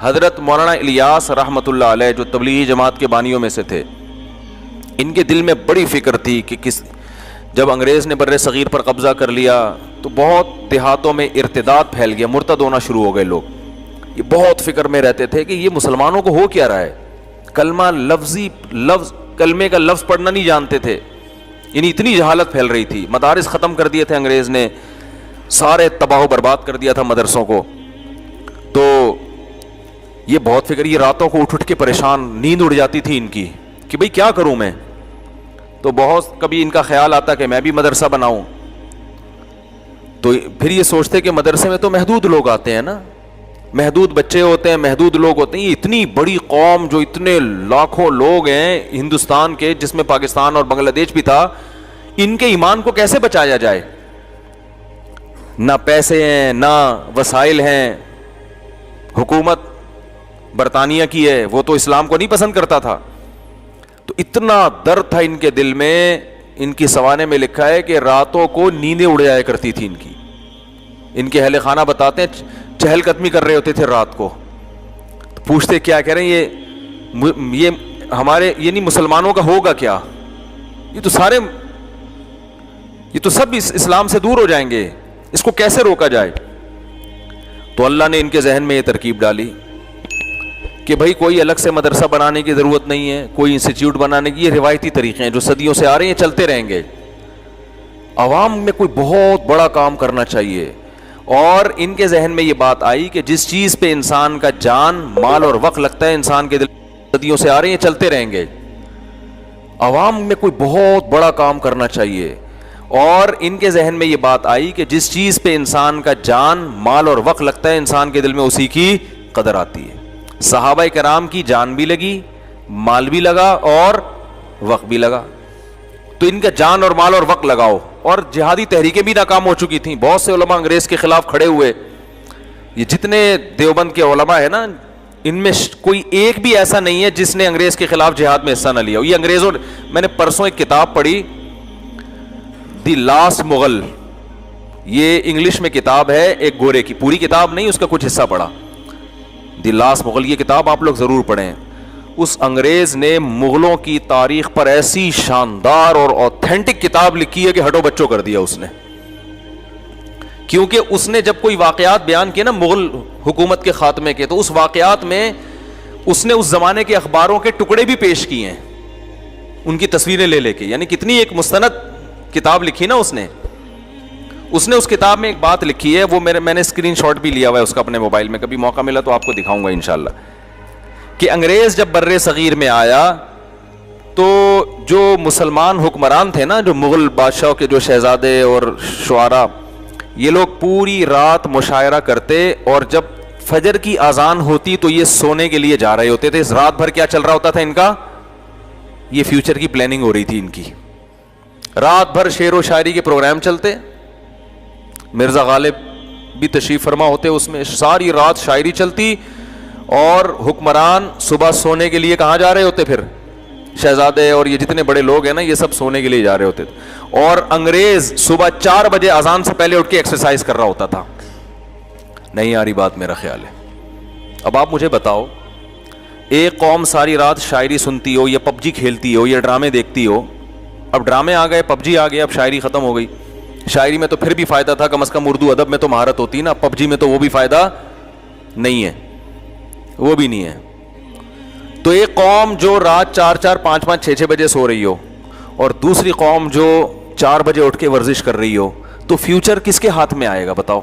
حضرت مولانا الیاس رحمۃ اللہ علیہ جو تبلیغی جماعت کے بانیوں میں سے تھے، ان کے دل میں بڑی فکر تھی کہ جب انگریز نے بر صغیر پر قبضہ کر لیا تو بہت دیہاتوں میں ارتداد پھیل گیا، مرتد ہونا شروع ہو گئے لوگ. یہ بہت فکر میں رہتے تھے کہ یہ مسلمانوں کو ہو کیا رہا ہے. کلمے کا لفظ پڑھنا نہیں جانتے تھے، یعنی اتنی جہالت پھیل رہی تھی. مدارس ختم کر دیے تھے انگریز نے، سارے تباہ و برباد کر دیا تھا مدرسوں کو. تو یہ بہت فکر، یہ راتوں کو اٹھ کے پریشان، نیند اڑ جاتی تھی ان کی کہ بھئی کیا کروں میں. تو بہت کبھی ان کا خیال آتا کہ میں بھی مدرسہ بناؤں. تو پھر یہ سوچتے کہ مدرسے میں تو محدود لوگ آتے ہیں نا، محدود بچے ہوتے ہیں، محدود لوگ ہوتے ہیں. یہ اتنی بڑی قوم جو اتنے لاکھوں لوگ ہیں ہندوستان کے، جس میں پاکستان اور بنگلہ دیش بھی تھا، ان کے ایمان کو کیسے بچایا جائے. نہ پیسے ہیں، نہ وسائل ہیں. حکومت برطانیہ کی ہے، وہ تو اسلام کو نہیں پسند کرتا تھا. تو اتنا درد تھا ان کے دل میں. ان کی سوانے میں لکھا ہے کہ راتوں کو نیندیں اڑ جایا کرتی تھی ان کی. ان کے اہل خانہ بتاتے ہیں چہل قدمی کر رہے ہوتے تھے رات کو. تو پوچھتے کیا کہہ رہے ہیں یہ ہمارے یعنی مسلمانوں کا ہوگا کیا، یہ تو سب اسلام سے دور ہو جائیں گے، اس کو کیسے روکا جائے. تو اللہ نے ان کے ذہن میں یہ ترکیب ڈالی کہ بھائی کوئی الگ سے مدرسہ بنانے کی ضرورت نہیں ہے، کوئی انسٹیٹیوٹ بنانے کی. یہ روایتی طریقے ہیں جو صدیوں سے آ رہے ہیں، چلتے رہیں گے. عوام میں کوئی بہت بڑا کام کرنا چاہیے. اور ان کے ذہن میں یہ بات آئی کہ جس چیز پہ انسان کا جان، مال اور وقت لگتا ہے، انسان کے دل صدیوں سے آ رہے ہیں، چلتے رہیں گے. عوام میں کوئی بہت بڑا کام کرنا چاہیے. اور ان کے ذہن میں یہ بات آئی کہ جس چیز پہ انسان کا جان، مال اور وقت لگتا ہے، انسان کے دل میں اسی کی قدر آتی ہے. صحابہ کرام کی جان بھی لگی، مال بھی لگا اور وقت بھی لگا. تو ان کا جان اور مال اور وقت لگاؤ. اور جہادی تحریکیں بھی ناکام ہو چکی تھیں. بہت سے علماء انگریز کے خلاف کھڑے ہوئے. یہ جتنے دیوبند کے علماء ہیں نا، ان میں کوئی ایک بھی ایسا نہیں ہے جس نے انگریز کے خلاف جہاد میں حصہ نہ لیا ہو. یہ انگریزوں، میں نے پرسوں ایک کتاب پڑھی، دی لاسٹ مغل. یہ انگلش میں کتاب ہے ایک گورے کی، پوری کتاب نہیں، اس کا کچھ حصہ پڑھا. دی لاسٹ مغل، یہ کتاب آپ لوگ ضرور پڑھیں. اس انگریز نے مغلوں کی تاریخ پر ایسی شاندار اور اوتھینٹک کتاب لکھی ہے کہ ہٹو بچوں کر دیا اس نے. کیونکہ اس نے جب کوئی واقعات بیان کیے نا مغل حکومت کے خاتمے کے، تو اس واقعات میں اس نے اس زمانے کے اخباروں کے ٹکڑے بھی پیش کیے ہیں، ان کی تصویریں لے کے. یعنی کتنی ایک مستند کتاب لکھی نا اس نے. اس کتاب میں ایک بات لکھی ہے، وہ میں نے اسکرین شاٹ بھی لیا ہوا ہے اس کا اپنے موبائل میں، کبھی موقع ملا تو آپ کو دکھاؤں گا انشاءاللہ. کہ انگریز جب بر صغیر میں آیا تو جو مسلمان حکمران تھے نا، جو مغل بادشاہوں کے جو شہزادے اور شعراء، یہ لوگ پوری رات مشاعرہ کرتے، اور جب فجر کی اذان ہوتی تو یہ سونے کے لیے جا رہے ہوتے تھے. رات بھر کیا چل رہا ہوتا تھا ان کا؟ یہ فیوچر کی پلاننگ ہو رہی تھی ان کی. رات بھر شعر و شاعری کے پروگرام چلتے. مرزا غالب بھی تشریف فرما ہوتے اس میں. ساری رات شاعری چلتی، اور حکمران صبح سونے کے لیے کہاں جا رہے ہوتے؟ پھر شہزادے اور یہ جتنے بڑے لوگ ہیں نا، یہ سب سونے کے لیے جا رہے ہوتے تھے. اور انگریز صبح 4 بجے اذان سے پہلے اٹھ کے ایکسرسائز کر رہا ہوتا تھا. نہیں آ رہی بات میرا خیال ہے. اب آپ مجھے بتاؤ، ایک قوم ساری رات شاعری سنتی ہو، یا پب جی کھیلتی ہو، یا ڈرامے دیکھتی ہو. اب ڈرامے آ گئے، پب جی آ گیا، اب شاعری ختم ہو گئی. شاعری میں تو پھر بھی فائدہ تھا، کم از کم اردو ادب میں تو مہارت ہوتی نا. پب جی میں تو وہ بھی فائدہ نہیں ہے، وہ بھی نہیں ہے. تو ایک قوم جو رات 4 5 6 بجے سو رہی ہو، اور دوسری قوم جو 4 بجے اٹھ کے ورزش کر رہی ہو، تو فیوچر کس کے ہاتھ میں آئے گا بتاؤ؟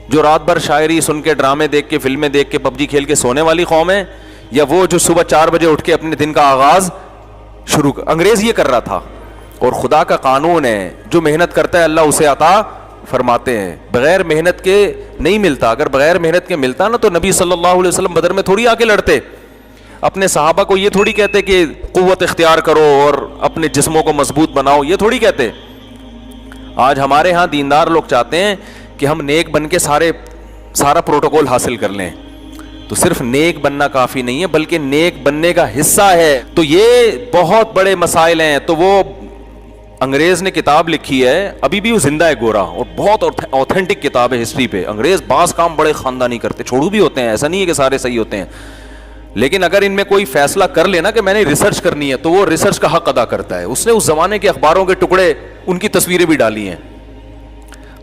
جو رات بھر شاعری سن کے، ڈرامے دیکھ کے، فلمیں دیکھ کے، پب جی کھیل کے سونے والی قوم ہے، یا وہ جو صبح 4 بجے اٹھ کے اپنے دن کا آغاز شروع انگریز یہ کر رہا تھا. اور خدا کا قانون ہے، جو محنت کرتا ہے اللہ اسے عطا فرماتے ہیں. بغیر محنت کے نہیں ملتا. اگر بغیر محنت کے ملتا نا تو نبی صلی اللہ علیہ وسلم بدر میں تھوڑی آ کے لڑتے. اپنے صحابہ کو یہ تھوڑی کہتے کہ قوت اختیار کرو اور اپنے جسموں کو مضبوط بناؤ، یہ تھوڑی کہتے. آج ہمارے ہاں دیندار لوگ چاہتے ہیں کہ ہم نیک بن کے سارا پروٹوکول حاصل کر لیں. تو صرف نیک بننا کافی نہیں ہے، بلکہ نیک بننے کا حصہ ہے. تو یہ بہت بڑے مسائل ہیں. تو وہ انگریز نے کتاب لکھی ہے, ابھی بھی وہ زندہ ہے گورا, اور بہت اوتھینٹک کتاب ہے ہسٹری پہ. انگریز بعض کام بڑے خاندانی کرتے, چھوڑو بھی ہوتے ہیں, ایسا نہیں ہے کہ سارے صحیح ہوتے ہیں, لیکن اگر ان میں کوئی فیصلہ کر لینا کہ میں نے ریسرچ کرنی ہے تو وہ ریسرچ کا حق ادا کرتا ہے. اس نے اس زمانے کے اخباروں کے ٹکڑے, ان کی تصویریں بھی ڈالی ہیں.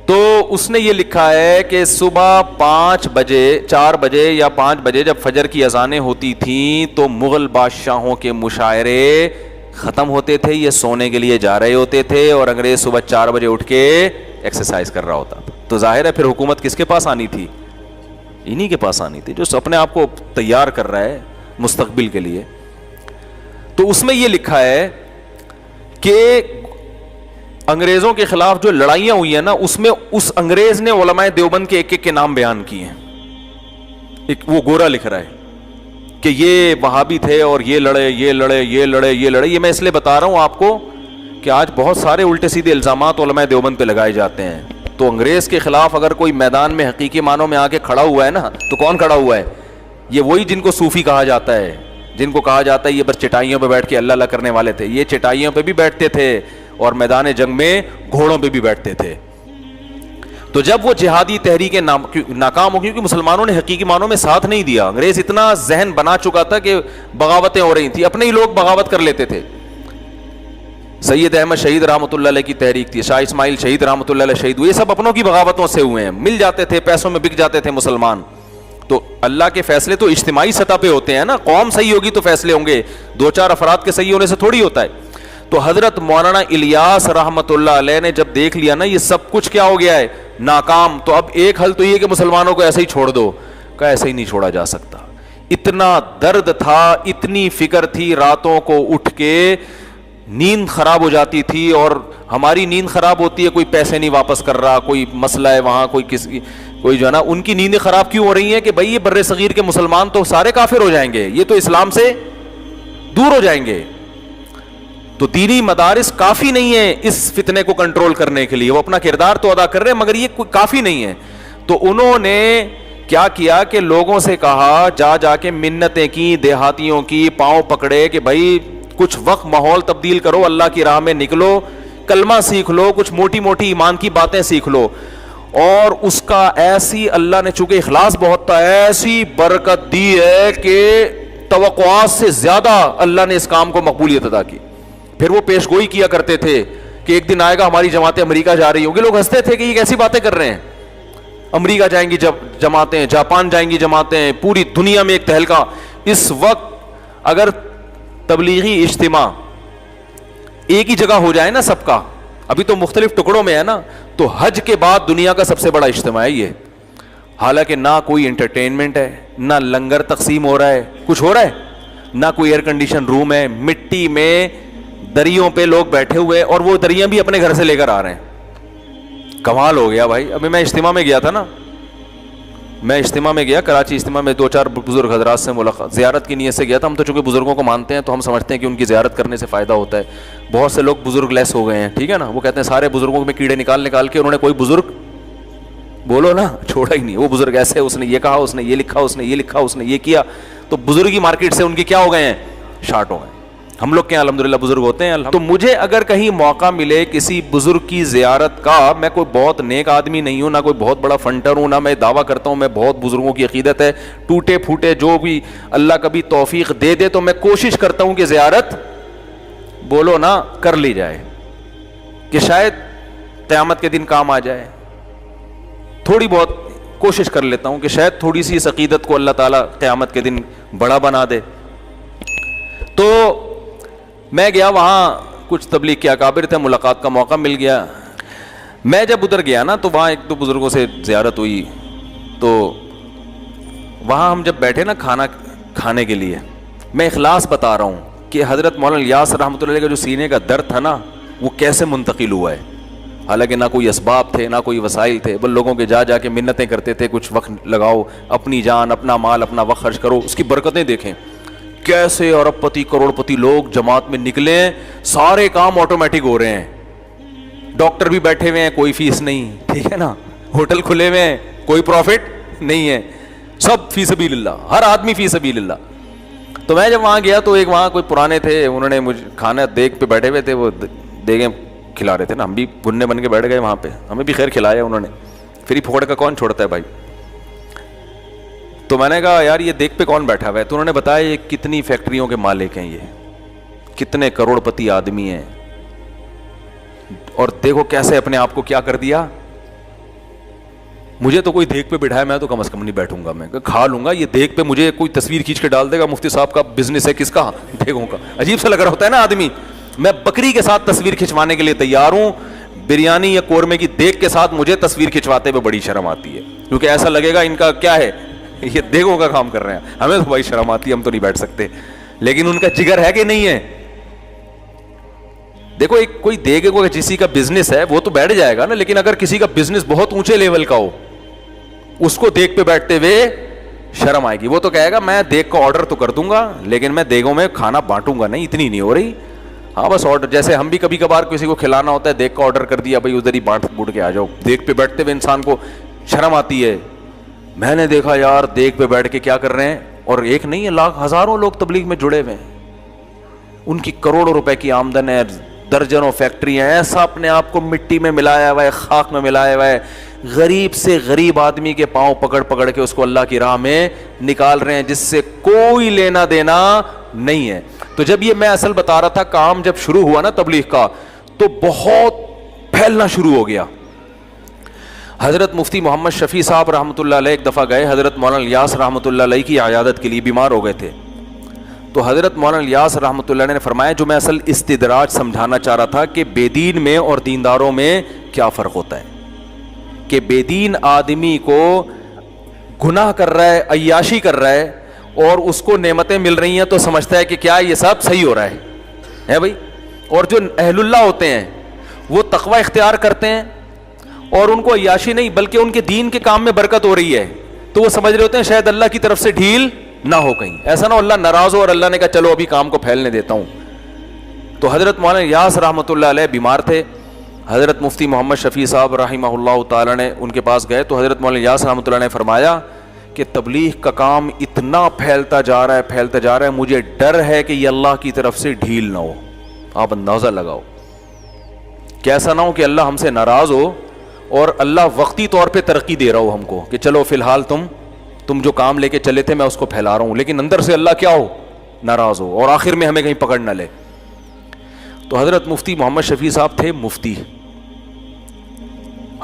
تو اس نے یہ لکھا ہے کہ صبح 4 بجے یا 5 بجے جب فجر کی اذانیں ہوتی تھیں تو مغل بادشاہوں کے مشاعرے ختم ہوتے تھے, یہ سونے کے لیے جا رہے ہوتے تھے, اور انگریز صبح 4 بجے اٹھ کے ایکسرسائز کر رہا ہوتا تھا. تو ظاہر ہے پھر حکومت کس کے پاس آنی تھی؟ انہی کے پاس آنی تھی جو اپنے آپ کو تیار کر رہا ہے مستقبل کے لیے. تو اس میں یہ لکھا ہے کہ انگریزوں کے خلاف جو لڑائیاں ہوئی ہیں نا, اس میں اس انگریز نے علماء دیوبند کے ایک کے نام بیان کیے ہیں. وہ گورا لکھ رہا ہے کہ یہ وہابی تھے اور یہ لڑے. یہ میں اس لیے بتا رہا ہوں آپ کو کہ آج بہت سارے الٹے سیدھے الزامات علماء دیوبند پہ لگائے جاتے ہیں. تو انگریز کے خلاف اگر کوئی میدان میں حقیقی معنوں میں آ کے کھڑا ہوا ہے نا, تو کون کھڑا ہوا ہے؟ یہ وہی جن کو صوفی کہا جاتا ہے, جن کو کہا جاتا ہے یہ بس چٹائیوں پہ بیٹھ کے اللہ اللہ کرنے والے تھے. یہ چٹائیوں پہ بھی بیٹھتے تھے اور میدان جنگ میں گھوڑوں پہ بھی بیٹھتے تھے. تو جب وہ جہادی تحریکیں ناکام ہو, کیونکہ مسلمانوں نے حقیقی معنوں میں ساتھ نہیں دیا. انگریز اتنا ذہن بنا چکا تھا کہ بغاوتیں ہو رہی تھیں, اپنے ہی لوگ بغاوت کر لیتے تھے. سید احمد شہید رحمۃ اللہ علیہ کی تحریک تھی, شاہ اسماعیل شہید رحمۃ اللہ علیہ شہید ہوئے, یہ سب اپنوں کی بغاوتوں سے ہوئے ہیں. مل جاتے تھے, پیسوں میں بک جاتے تھے مسلمان. تو اللہ کے فیصلے تو اجتماعی سطح پہ ہوتے ہیں نا, قوم صحیح ہوگی تو فیصلے ہوں گے, 2-4 افراد کے صحیح ہونے سے تھوڑی ہوتا ہے. تو حضرت مولانا الیاس رحمۃ اللہ علیہ نے جب دیکھ لیا نا یہ سب کچھ کیا ہو گیا ہے, ناکام, تو اب ایک حل تو یہ کہ مسلمانوں کو ایسے ہی چھوڑ دو. کہا ایسے ہی نہیں چھوڑا جا سکتا. اتنا درد تھا, اتنی فکر تھی, راتوں کو اٹھ کے نیند خراب ہو جاتی تھی. اور ہماری نیند خراب ہوتی ہے, کوئی پیسے نہیں واپس کر رہا, کوئی مسئلہ ہے وہاں, کوئی جو ہے نا, ان کی نیندیں خراب کیوں ہو رہی ہیں کہ بھائی یہ بر صغیر کے مسلمان تو سارے کافر ہو جائیں گے, یہ تو اسلام سے دور ہو جائیں گے. تو دینی مدارس کافی نہیں ہے اس فتنے کو کنٹرول کرنے کے لیے. وہ اپنا کردار تو ادا کر رہے ہیں مگر یہ کافی نہیں ہے. تو انہوں نے کیا کیا کہ لوگوں سے کہا, جا کے منتیں کی, دیہاتیوں کی, پاؤں پکڑے کہ بھائی کچھ وقت ماحول تبدیل کرو, اللہ کی راہ میں نکلو, کلمہ سیکھ لو, کچھ موٹی موٹی ایمان کی باتیں سیکھ لو. اور اس کا ایسی اللہ نے, چونکہ اخلاص بہت تھا, ایسی برکت دی ہے کہ توقعات سے زیادہ اللہ نے اس کام کو مقبولیت عطا کی. پھر وہ پیش گوئی کیا کرتے تھے کہ ایک دن آئے گا ہماری جماعتیں امریکہ جا رہی ہوں گی. لوگ ہنستے تھے کہ یہ کیسی باتیں کر رہے ہیں, امریکہ جائیں گی جماعتیں, جاپان جائیں گی جماعتیں, پوری دنیا میں ایک تہلکہ. اس وقت اگر تبلیغی اجتماع ایک ہی جگہ ہو جائے نا سب کا, ابھی تو مختلف ٹکڑوں میں ہے نا, تو حج کے بعد دنیا کا سب سے بڑا اجتماع ہے یہ. حالانکہ نہ کوئی انٹرٹینمنٹ ہے, نہ لنگر تقسیم ہو رہا ہے, کچھ ہو رہا ہے, نہ کوئی ایئر کنڈیشن روم ہے, مٹی میں دریوں پہ لوگ بیٹھے ہوئے, اور وہ دریاں بھی اپنے گھر سے لے کر آ رہے ہیں. کمال ہو گیا بھائی. ابھی میں اجتماع میں گیا تھا نا, میں اجتماع میں گیا, کراچی اجتماع میں 2-4 بزرگ حضرات سے ملاقات, زیارت کی نیت سے گیا تھا. ہم تو چونکہ بزرگوں کو مانتے ہیں تو ہم سمجھتے ہیں کہ ان کی زیارت کرنے سے فائدہ ہوتا ہے. بہت سے لوگ بزرگ لیس ہو گئے ہیں, ٹھیک ہے نا, وہ کہتے ہیں سارے بزرگوں میں کیڑے نکال کے انہوں نے کوئی بزرگ بولو نا چھوڑا ہی نہیں. وہ بزرگ ایسے, اس نے یہ کہا, اس نے یہ لکھا, اس نے یہ لکھا, اس نے یہ کیا. تو بزرگی مارکیٹ سے ان کے کیا ہو گئے ہیں, شارٹ ہو گئے. ہم لوگ کے الحمدللہ بزرگ ہوتے ہیں. تو مجھے اگر کہیں موقع ملے کسی بزرگ کی زیارت کا, میں کوئی بہت نیک آدمی نہیں ہوں, نہ کوئی بہت بڑا فنٹر ہوں, نہ میں دعویٰ کرتا ہوں میں بہت بزرگوں کی عقیدت ہے, ٹوٹے پھوٹے جو بھی اللہ کبھی توفیق دے دے تو میں کوشش کرتا ہوں کہ زیارت بولو نا کر لی جائے, کہ شاید قیامت کے دن کام آ جائے. تھوڑی بہت کوشش کر لیتا ہوں کہ شاید تھوڑی سی اس عقیدت کو اللہ تعالیٰ قیامت کے دن بڑا بنا دے. تو میں گیا وہاں, کچھ تبلیغ کے اکابر تھے, ملاقات کا موقع مل گیا. میں جب ادھر گیا نا تو وہاں 1-2 بزرگوں سے زیارت ہوئی. تو وہاں ہم جب بیٹھے نا کھانا کھانے کے لیے, میں اخلاص بتا رہا ہوں کہ حضرت مولانا الیاس رحمۃ اللہ علیہ کا جو سینے کا درد تھا نا وہ کیسے منتقل ہوا ہے. حالانکہ نہ کوئی اسباب تھے, نہ کوئی وسائل تھے, بل لوگوں کے جا کے منتیں کرتے تھے, کچھ وقت لگاؤ, اپنی جان, اپنا مال, اپنا وقت خرچ کرو. اس کی برکتیں دیکھیں کیسے ارب پتی کروڑ پتی لوگ جماعت میں نکلے ہیں, سارے کام آٹومیٹک ہو رہے ہیں. ڈاکٹر بھی بیٹھے ہوئے ہیں, کوئی فیس نہیں, ٹھیک ہے نا, ہوٹل کھلے ہوئے ہیں, کوئی پروفٹ نہیں ہے, سب فی سبیل اللہ, ہر آدمی فی سبیل اللہ. تو میں جب وہاں گیا تو ایک وہاں کوئی پرانے تھے, انہوں نے مجھے کھانا دیگ پہ بیٹھے ہوئے تھے, وہ دیگیں کھلا رہے تھے نا, ہم بھی گنے بن کے بیٹھ گئے وہاں پہ, ہمیں بھی خیر کھلایا انہوں نے, پھر پھوڑ کا کون چھوڑتا ہے بھائی. تو میں نے کہا یار یہ دیکھ پہ کون بیٹھا ہوا ہے, تو انہوں نے بتایا یہ کتنی فیکٹریوں کے مالک ہیں, یہ کتنے کروڑ پتی آدمی ہیں, اور دیکھو کیسے اپنے آپ کو کیا کر دیا. مجھے تو کوئی دیکھ پہ بٹھایا میں تو کم از کم نہیں بیٹھوں گا, میں کھا لوں گا. یہ دیکھ پہ مجھے کوئی تصویر کھینچ کے ڈال دے گا, مفتی صاحب کا بزنس ہے, کس کا, دیکھوں کا, عجیب سا لگ رہا ہوتا ہے نا آدمی. میں بکری کے ساتھ تصویر کھنچوانے کے لیے تیار ہوں, بریانی یا قورمے کی دیکھ کے ساتھ مجھے تصویر کھنچواتے ہوئے بڑی شرم آتی ہے, کیونکہ ایسا لگے گا ان کا کیا ہے, یہ دیکھوں کا کام کر رہے ہیں. ہمیں تو بڑی شرم آتی ہے, ہم تو نہیں بیٹھ سکتے, لیکن ان کا جگر ہے کہ نہیں ہے. دیکھو ایک کوئی دیکھے کوئی کسی کا بزنس ہے وہ تو بیٹھ جائے گا نا, لیکن اگر کسی کا بزنس بہت اونچے لیول کا ہو, اس کو دیکھ پہ بیٹھتے ہوئے شرم آئے گی. وہ تو کہے گا میں دیکھ کو آرڈر تو کر دوں گا, لیکن میں دیگوں میں کھانا بانٹوں گا نہیں, اتنی نہیں ہو رہی. ہاں بس آرڈر, جیسے ہم بھی کبھی کبھار کسی کو کھلانا ہوتا ہے, دیکھ کو آرڈر کر دیا, بھائی ادھر ہی بانٹ بوٹ کے آ جاؤ. دیکھ پہ بیٹھتے ہوئے انسان کو شرم آتی ہے. میں نے دیکھا یار دیکھ پہ بیٹھ کے کیا کر رہے ہیں, اور ایک نہیں ہے, لاکھ ہزاروں لوگ تبلیغ میں جڑے ہوئے ہیں, ان کی کروڑوں روپے کی آمدن ہے, درجنوں فیکٹریاں, ایسا اپنے آپ کو مٹی میں ملایا ہوا ہے, خاک میں ملایا ہوا ہے, غریب سے غریب آدمی کے پاؤں پکڑ پکڑ کے اس کو اللہ کی راہ میں نکال رہے ہیں, جس سے کوئی لینا دینا نہیں ہے. تو جب یہ میں اصل بتا رہا تھا, کام جب شروع ہوا نا تبلیغ کا, تو بہت پھیلنا شروع ہو گیا. حضرت مفتی محمد شفیع صاحب رحمۃ اللہ علیہ ایک دفعہ گئے حضرت مولانا الیاس رحمۃ اللہ علیہ کی عیادت کے لیے, بیمار ہو گئے تھے. تو حضرت مولانا الیاس رحمۃ اللہ علیہ نے فرمایا, جو میں اصل استدراج سمجھانا چاہ رہا تھا کہ بے دین میں اور دینداروں میں کیا فرق ہوتا ہے, کہ بے دین آدمی کو گناہ کر رہا ہے, عیاشی کر رہا ہے, اور اس کو نعمتیں مل رہی ہیں تو سمجھتا ہے کہ کیا یہ سب صحیح ہو رہا ہے بھائی. اور جو اہل اللہ ہوتے ہیں وہ تقوی اختیار کرتے ہیں, اور ان کو عیاشی نہیں بلکہ ان کے دین کے کام میں برکت ہو رہی ہے, تو وہ سمجھ رہے ہوتے ہیں شاید اللہ کی طرف سے ڈھیل نہ ہو, کہیں ایسا نہ ہو اللہ ناراض ہو اور اللہ نے کہا چلو ابھی کام کو پھیلنے دیتا ہوں. تو حضرت مولانا الیاس رحمۃ اللہ علیہ بیمار تھے. حضرت مفتی محمد شفیع صاحب رحمہ اللہ تعالی نے ان کے پاس گئے, تو حضرت مولانا الیاس رحمۃ اللہ نے فرمایا کہ تبلیغ کا کام اتنا پھیلتا جا رہا ہے, مجھے ڈر ہے کہ یہ اللہ کی طرف سے ڈھیل نہ ہو. آپ اندازہ لگاؤ, کیسا نہ ہو کہ اللہ ہم سے ناراض ہو اور اللہ وقتی طور پہ ترقی دے رہا ہو ہم کو, کہ چلو فی الحال تم جو کام لے کے چلے تھے میں اس کو پھیلا رہا ہوں, لیکن اندر سے اللہ کیا ہو, ناراض ہو, اور آخر میں ہمیں کہیں پکڑ نہ لے. تو حضرت مفتی محمد شفیع صاحب تھے مفتی,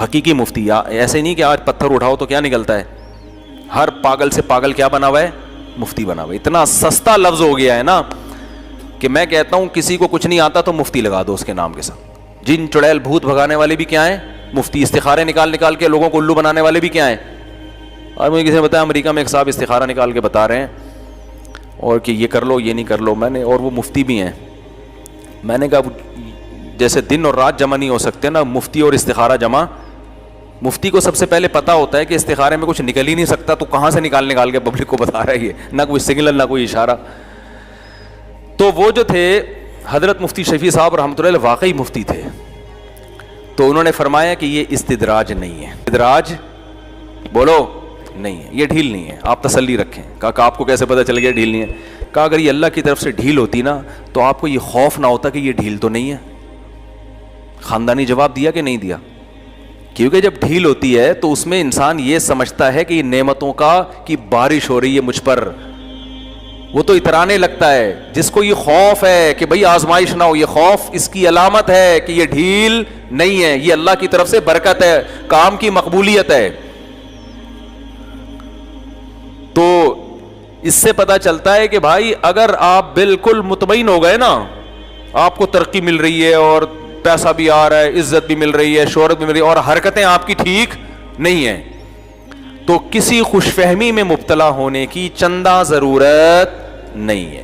حقیقی مفتی, ایسے نہیں کہ آج پتھر اٹھاؤ تو کیا نکلتا ہے, ہر پاگل سے پاگل کیا بنا ہوا ہے, مفتی بنا ہوا ہے. اتنا سستا لفظ ہو گیا ہے نا کہ میں کہتا ہوں کسی کو کچھ نہیں آتا تو مفتی لگا دو اس کے نام کے ساتھ. جن چڑیل بھوت بھگانے والے بھی کیا ہیں, مفتی. استخارے نکال کے لوگوں کو الو بنانے والے بھی کیا ہیں. اور مجھے کسی نے بتایا امریکہ میں ایک صاحب استخارہ نکال کے بتا رہے ہیں, اور کہ یہ کر لو یہ نہیں کر لو. میں نے, اور وہ مفتی بھی ہیں, میں نے کہا جیسے دن اور رات جمع نہیں ہو سکتے نا, مفتی اور استخارہ جمع. مفتی کو سب سے پہلے پتا ہوتا ہے کہ استخارے میں کچھ نکل ہی نہیں سکتا, تو کہاں سے نکال کے پبلک کو بتا رہا ہے, یہ نہ کوئی سگنل نہ کوئی اشارہ. تو وہ جو تھے حضرت مفتی شفیع صاحب رحمۃ اللہ علیہ واقعی مفتی تھے. تو انہوں نے فرمایا کہ یہ استدراج نہیں ہے, استدراج بولو نہیں ہے, یہ ڈھیل نہیں ہے, آپ تسلی رکھیں. کہا آپ کو کیسے پتہ چل گیا ڈھیل نہیں ہے؟ کہا اگر یہ اللہ کی طرف سے ڈھیل ہوتی نا تو آپ کو یہ خوف نہ ہوتا کہ یہ ڈھیل تو نہیں ہے. خاندانی جواب دیا کہ نہیں دیا؟ کیونکہ جب ڈھیل ہوتی ہے تو اس میں انسان یہ سمجھتا ہے کہ یہ نعمتوں کی بارش ہو رہی ہے مجھ پر, وہ تو اترانے لگتا ہے. جس کو یہ خوف ہے کہ بھئی آزمائش نہ ہو, یہ خوف اس کی علامت ہے کہ یہ ڈھیل نہیں ہے, یہ اللہ کی طرف سے برکت ہے, کام کی مقبولیت ہے. تو اس سے پتہ چلتا ہے کہ بھائی اگر آپ بالکل مطمئن ہو گئے نا, آپ کو ترقی مل رہی ہے اور پیسہ بھی آ رہا ہے, عزت بھی مل رہی ہے, شہرت بھی مل رہی ہے, اور حرکتیں آپ کی ٹھیک نہیں ہیں, تو کسی خوش فہمی میں مبتلا ہونے کی چندہ ضرورت نہیں ہے.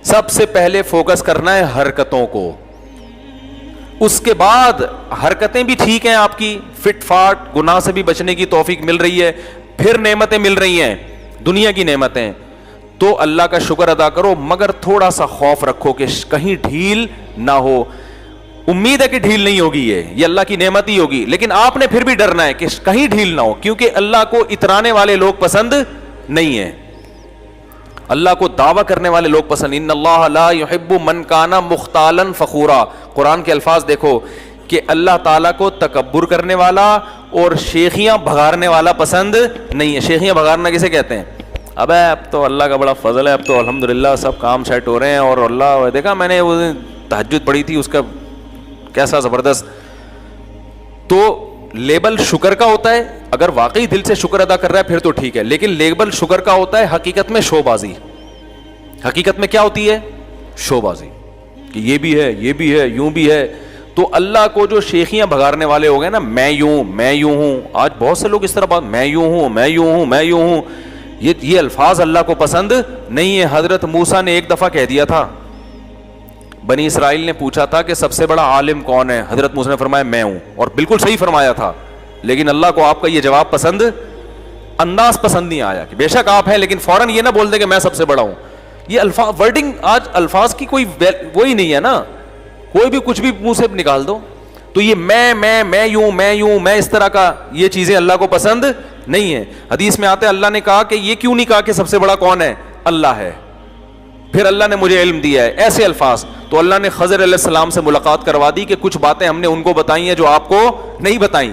سب سے پہلے فوکس کرنا ہے حرکتوں کو, اس کے بعد حرکتیں بھی ٹھیک ہیں آپ کی, فٹ فاٹ, گناہ سے بھی بچنے کی توفیق مل رہی ہے, پھر نعمتیں مل رہی ہیں, دنیا کی نعمتیں, تو اللہ کا شکر ادا کرو, مگر تھوڑا سا خوف رکھو کہ کہیں ڈھیل نہ ہو. امید ہے کہ ڈھیل نہیں ہوگی, یہ اللہ کی نعمت ہی ہوگی, لیکن آپ نے پھر بھی ڈرنا ہے کہ کہیں ڈھیل نہ ہو, کیونکہ اللہ کو اترانے والے لوگ پسند نہیں ہیں, اللہ کو دعویٰ کرنے والے لوگ پسند. ان اللہ لا يحب من کان مختالا فخورا, قرآن کے الفاظ دیکھو, کہ اللہ تعالیٰ کو تکبر کرنے والا اور شیخیاں بھگارنے والا پسند نہیں ہے. شیخیاں بھگارنا کسے کہتے ہیں؟ اب تو اللہ کا بڑا فضل ہے, اب تو الحمدللہ سب کام سیٹ ہو رہے ہیں, اور اللہ دیکھا میں نے وہ تہجد پڑھی تھی, اس کا کیسا زبردست. تو لیبل شکر کا ہوتا ہے, اگر واقعی دل سے شکر ادا کر رہا ہے پھر تو ٹھیک ہے, لیکن لیبل شکر کا ہوتا ہے حقیقت میں شو بازی. حقیقت میں کیا ہوتی ہے؟ شو بازی, کہ یہ بھی ہے, یہ بھی ہے, یوں بھی ہے. تو اللہ کو جو شیخیاں بھگارنے والے ہو گئے نا, میں یوں ہوں, آج بہت سے لوگ اس طرح بات, میں یوں ہوں, میں یوں ہوں, میں یوں ہوں, یہ الفاظ اللہ کو پسند نہیں ہے. حضرت موسیٰ نے ایک دفعہ کہہ دیا تھا, بنی اسرائیل نے پوچھا تھا کہ سب سے بڑا عالم کون ہے, حضرت موسیٰ نے فرمایا میں ہوں, اور بالکل صحیح فرمایا تھا. لیکن اللہ کو آپ کا یہ جواب پسند, انداز پسند نہیں آیا, کہ بے شک آپ ہیں لیکن فوراً یہ نہ بول دیں کہ میں سب سے بڑا ہوں. یہ الفاظ ورڈنگ, آج الفاظ کی کوئی وہی نہیں ہے نا, کوئی بھی کچھ بھی منہ سے نکال دو. تو یہ میں یوں, میں اس طرح کا, یہ چیزیں اللہ کو پسند نہیں ہے. حدیث میں آتے اللہ نے کہا کہ یہ کیوں نہیں کہا کہ سب سے بڑا کون ہے؟ اللہ ہے, پھر اللہ نے مجھے علم دیا ہے, ایسے الفاظ. تو اللہ نے خضر علیہ السلام سے ملاقات کروا دی کہ کچھ باتیں ہم نے ان کو بتائی ہیں جو آپ کو نہیں بتائیں,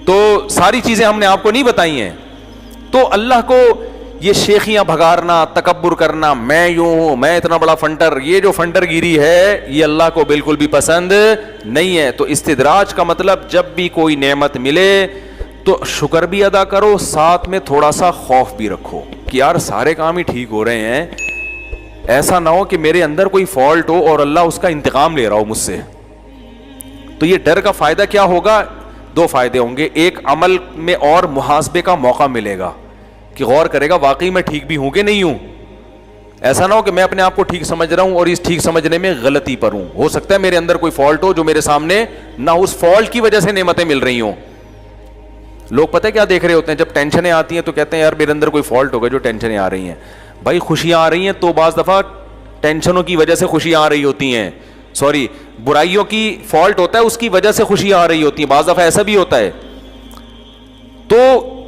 تو ساری چیزیں ہم نے آپ کو نہیں بتائی ہیں. تو اللہ کو یہ شیخیاں بھگارنا, تکبر کرنا, میں یوں ہوں, میں اتنا بڑا فنٹر, یہ جو فنٹر گیری ہے یہ اللہ کو بالکل بھی پسند نہیں ہے. تو استدراج کا مطلب جب بھی کوئی نعمت ملے تو شکر بھی ادا کرو, ساتھ میں تھوڑا سا خوف بھی رکھو کہ یار سارے کام ہی ٹھیک ہو رہے ہیں, ایسا نہ ہو کہ میرے اندر کوئی فالٹ ہو اور اللہ اس کا انتقام لے رہا ہو مجھ سے. تو یہ ڈر کا فائدہ کیا ہوگا؟ دو فائدے ہوں گے. ایک, عمل میں اور محاسبے کا موقع ملے گا کہ غور کرے گا واقعی میں ٹھیک بھی ہوں کہ نہیں ہوں. ایسا نہ ہو کہ میں اپنے آپ کو ٹھیک سمجھ رہا ہوں اور اس ٹھیک سمجھنے میں غلطی پر ہوں. ہو سکتا ہے میرے اندر کوئی فالٹ ہو جو میرے سامنے نہ, اس فالٹ کی وجہ سے نعمتیں مل رہی ہوں. لوگ پتہ ہے کیا دیکھ رہے ہوتے ہیں, جب ٹینشنیں آتی ہیں تو کہتے ہیں یار میرے اندر کوئی فالٹ ہوگا جو ٹینشنیں آ رہی ہیں. بھائی خوشیاں آ رہی ہیں تو بعض دفعہ ٹینشنوں کی وجہ سے خوشیاں آ رہی ہوتی ہیں, سوری برائیوں کی فالٹ ہوتا ہے اس کی وجہ سے خوشیاں آ رہی ہوتی ہیں, بعض دفعہ ایسا بھی ہوتا ہے. تو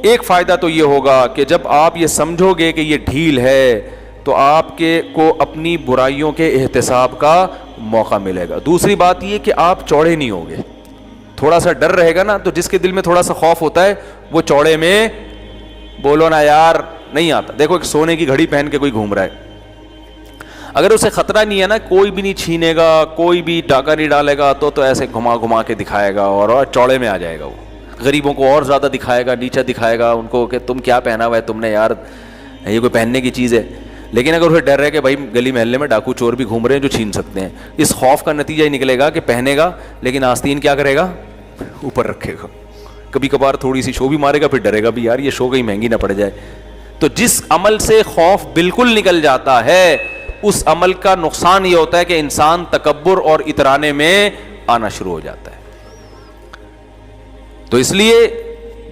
ایک فائدہ تو یہ ہوگا کہ جب آپ یہ سمجھو گے کہ یہ ڈھیل ہے تو آپ کے کو اپنی برائیوں کے احتساب کا موقع ملے گا. دوسری بات یہ کہ آپ چوڑے نہیں ہوگے, تھوڑا سا ڈر رہے گا نا, تو جس کے دل میں تھوڑا سا خوف ہوتا ہے وہ چوڑے میں بولو نا یار نہیں آتا. دیکھو ایک سونے کی گھڑی پہن کے کوئی گھوم رہا ہے, اگر اسے خطرہ نہیں ہے نا, کوئی بھی نہیں چھینے گا, کوئی بھی ڈاکہ نہیں ڈالے گا, تو ایسے گھما کے دکھائے گا اور چوڑے میں آ جائے گا. وہ غریبوں کو اور زیادہ دکھائے گا, نیچا دکھائے گا ان کو کہ تم کیا پہنا ہوا ہے تم نے یار, یہ کوئی پہننے کی چیز ہے. لیکن اگر اسے ڈر ہے کہ بھائی گلی محلے میں ڈاکو چور بھی گھوم رہے ہیں جو چھین سکتے ہیں, اس خوف کا نتیجہ ہی نکلے گا کہ پہنے گا لیکن آستین کیا کرے گا, اوپر رکھے گا. کبھی کبھار تھوڑی سی شو بھی مارے گا, پھر ڈرے گا بھی یار یہ شو کہیں مہنگی نہ پڑ جائے. تو جس عمل سے خوف بالکل نکل جاتا ہے اس عمل کا نقصان یہ ہوتا ہے کہ انسان تکبر اور اترانے میں آنا شروع ہو جاتا ہے. تو اس لیے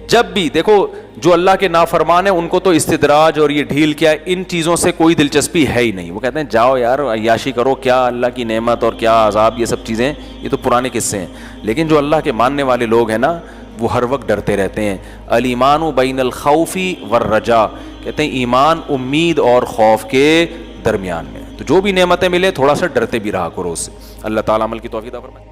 جب بھی دیکھو جو اللہ کے نافرمان ہیں ان کو تو استدراج اور یہ ڈھیل کیا ان چیزوں سے کوئی دلچسپی ہے ہی نہیں. وہ کہتے ہیں جاؤ یار عیاشی کرو, کیا اللہ کی نعمت اور کیا عذاب, یہ سب چیزیں یہ تو پرانے قصے ہیں. لیکن جو اللہ کے ماننے والے لوگ ہیں نا وہ ہر وقت ڈرتے رہتے ہیں. الایمان بین الخوف والرجاء, کہتے ہیں ایمان امید اور خوف کے درمیان میں. تو جو بھی نعمتیں ملے تھوڑا سا ڈرتے بھی رہا کرو اس سے. اللہ تعالیٰ عمل کی توفیق عطا فرمائے.